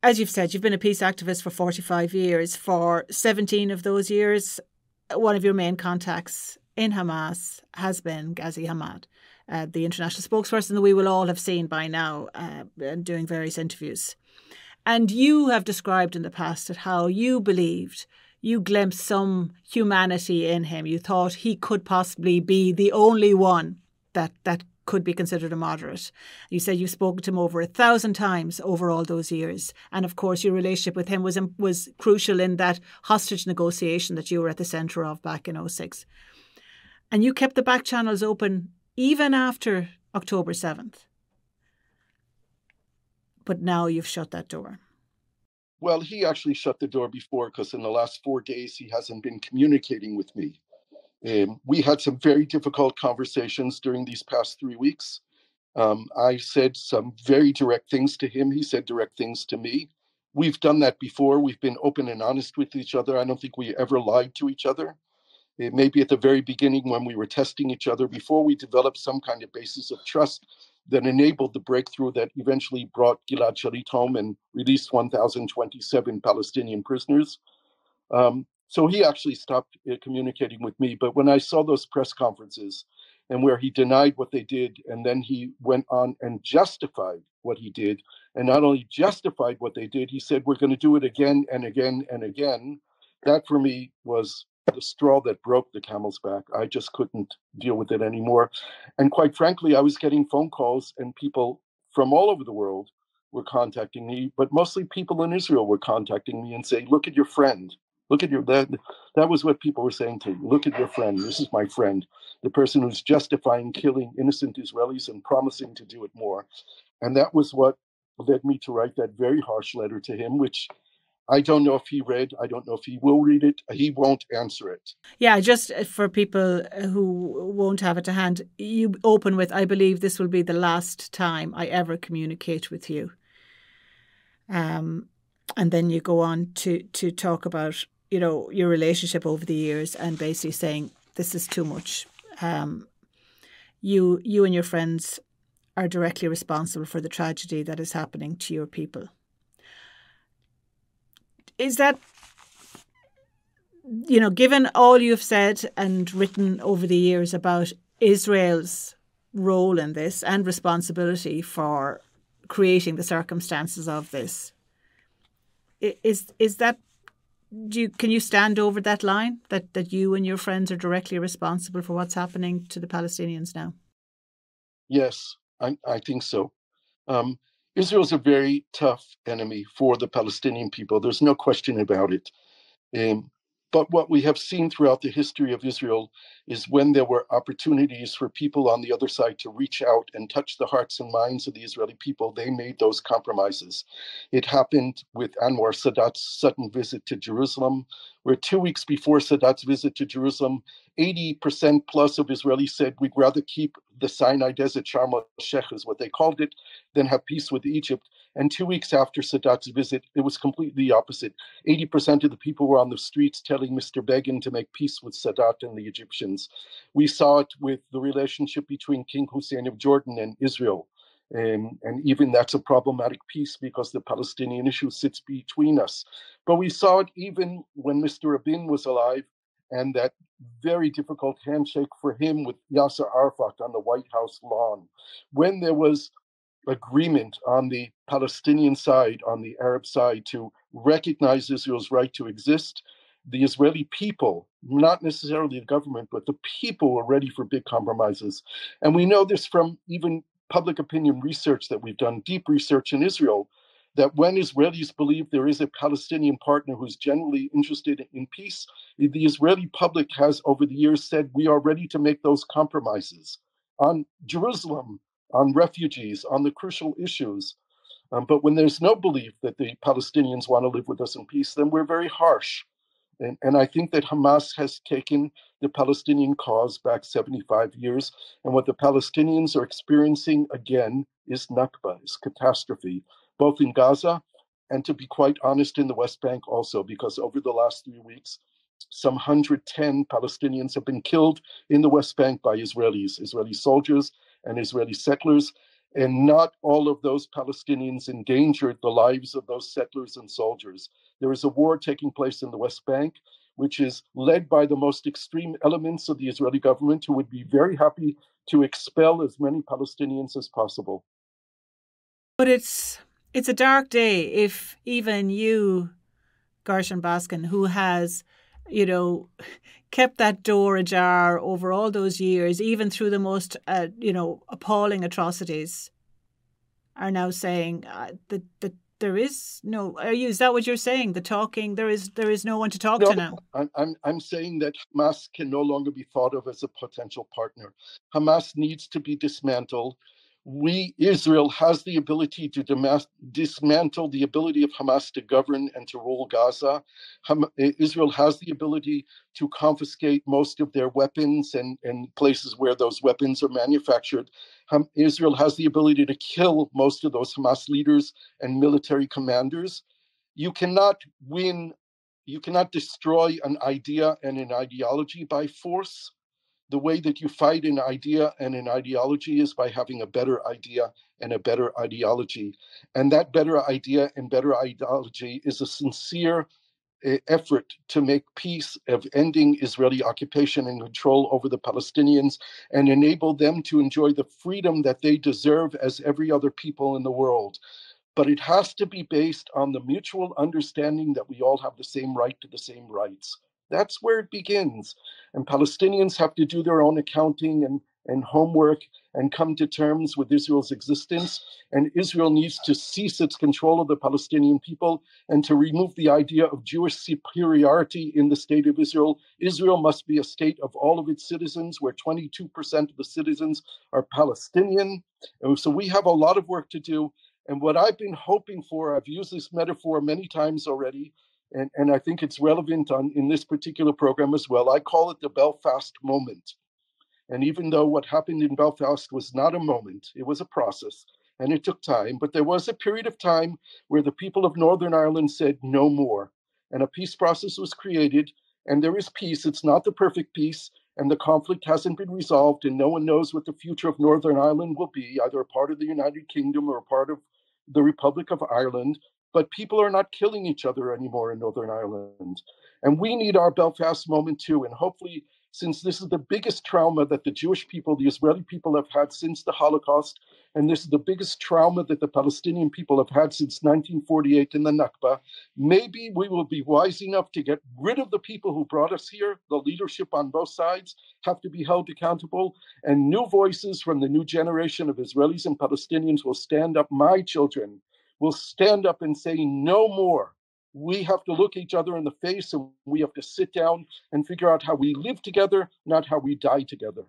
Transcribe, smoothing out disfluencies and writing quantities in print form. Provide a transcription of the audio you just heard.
as you've said, you've been a peace activist for 45 years. For 17 of those years, one of your main contacts in Hamas has been Ghazi Hamad, the international spokesperson that we will all have seen by now, doing various interviews. And you have described in the past at how you believed, you glimpsed some humanity in him. You thought he could possibly be the only one that could be considered a moderate. You said you've spoken to him over 1,000 times over all those years. And of course, your relationship with him was crucial in that hostage negotiation that you were at the centre of back in 2006. And you kept the back channels open even after October 7th. But now you've shut that door. Well, he actually shut the door before, because in the last 4 days, he hasn't been communicating with me. We had some very difficult conversations during these past 3 weeks. I said some very direct things to him. He said direct things to me. We've done that before. We've been open and honest with each other. I don't think we ever lied to each other. Maybe at the very beginning when we were testing each other, before we developed some kind of basis of trust that enabled the breakthrough that eventually brought Gilad Shalit home and released 1,027 Palestinian prisoners. So he actually stopped communicating with me. But when I saw those press conferences and where he denied what they did, and then he went on and justified what he did, and not only justified what they did, he said, we're going to do it again and again and again. That for me was the straw that broke the camel's back. I just couldn't deal with it anymore. And quite frankly, I was getting phone calls, and people from all over the world were contacting me, but mostly people in Israel were contacting me and saying, look at your friend. Look at that was what people were saying to me. Look at your friend. This is my friend, the person who's justifying killing innocent Israelis and promising to do it more. And that was what led me to write that very harsh letter to him, which I don't know if he read. I don't know if he will read it. He won't answer it. Yeah, just for people who won't have it to hand, you open with, I believe this will be the last time I ever communicate with you. And then you go on to talk about, your relationship over the years and basically saying, this is too much. You and your friends are directly responsible for the tragedy that is happening to your people. Is that, given all you've said and written over the years about Israel's role in this and responsibility for creating the circumstances of this, is that, can you stand over that line that you and your friends are directly responsible for what's happening to the Palestinians now? Yes, I think so. Israel's a very tough enemy for the Palestinian people. There's no question about it. But what we have seen throughout the history of Israel is when there were opportunities for people on the other side to reach out and touch the hearts and minds of the Israeli people, they made those compromises. It happened with Anwar Sadat's sudden visit to Jerusalem, where 2 weeks before Sadat's visit to Jerusalem, 80% plus of Israelis said, we'd rather keep the Sinai Desert, Sharm el-Sheikh is what they called it, than have peace with Egypt. And 2 weeks after Sadat's visit, it was completely the opposite. 80% of the people were on the streets telling Mr. Begin to make peace with Sadat and the Egyptians. We saw it with the relationship between King Hussein of Jordan and Israel. And even that's a problematic piece because the Palestinian issue sits between us. But we saw it even when Mr. Rabin was alive, and that very difficult handshake for him with Yasser Arafat on the White House lawn. When there was agreement on the Palestinian side, on the Arab side, to recognize Israel's right to exist, the Israeli people, not necessarily the government, but the people were ready for big compromises. And we know this from even public opinion research that we've done, deep research in Israel, that when Israelis believe there is a Palestinian partner who's genuinely interested in peace, the Israeli public has over the years said, we are ready to make those compromises on Jerusalem, on refugees, on the crucial issues. But when there's no belief that the Palestinians want to live with us in peace, then we're very harsh. And I think that Hamas has taken the Palestinian cause back 75 years. And what the Palestinians are experiencing again is Nakba, is catastrophe, both in Gaza and, to be quite honest, in the West Bank also, because over the last 3 weeks, some 110 Palestinians have been killed in the West Bank by Israelis, Israeli soldiers and Israeli settlers. And not all of those Palestinians endangered the lives of those settlers and soldiers. There is a war taking place in the West Bank, which is led by the most extreme elements of the Israeli government, who would be very happy to expel as many Palestinians as possible. But it's a dark day if even you, Gershon Baskin, who has, kept that door ajar over all those years, even through the most, appalling atrocities, are now saying that there is no. Is that what you're saying? The talking, there is no one to talk to now. I'm saying that Hamas can no longer be thought of as a potential partner. Hamas needs to be dismantled. Israel has the ability to dismantle the ability of Hamas to govern and to rule Gaza. Israel has the ability to confiscate most of their weapons and places where those weapons are manufactured. Israel has the ability to kill most of those Hamas leaders and military commanders. You cannot destroy an idea and an ideology by force. The way that you fight an idea and an ideology is by having a better idea and a better ideology. And that better idea and better ideology is a sincere effort to make peace, of ending Israeli occupation and control over the Palestinians and enable them to enjoy the freedom that they deserve as every other people in the world. But it has to be based on the mutual understanding that we all have the same right to the same rights. That's where it begins. And Palestinians have to do their own accounting and homework and come to terms with Israel's existence. And Israel needs to cease its control of the Palestinian people and to remove the idea of Jewish superiority in the state of Israel. Israel must be a state of all of its citizens, where 22% of the citizens are Palestinian. And so we have a lot of work to do. And what I've been hoping for, I've used this metaphor many times already, and I think it's relevant in this particular program as well. I call it the Belfast moment. And even though what happened in Belfast was not a moment, it was a process, and it took time, but there was a period of time where the people of Northern Ireland said no more, and a peace process was created, and there is peace. It's not the perfect peace, and the conflict hasn't been resolved, and no one knows what the future of Northern Ireland will be, either a part of the United Kingdom or a part of the Republic of Ireland. But people are not killing each other anymore in Northern Ireland. And we need our Belfast moment too. And hopefully, since this is the biggest trauma that the Jewish people, the Israeli people have had since the Holocaust, and this is the biggest trauma that the Palestinian people have had since 1948 in the Nakba, maybe we will be wise enough to get rid of the people who brought us here. The leadership on both sides have to be held accountable, and new voices from the new generation of Israelis and Palestinians will stand up. My children will stand up and say no more. We have to look each other in the face, and we have to sit down and figure out how we live together, not how we die together.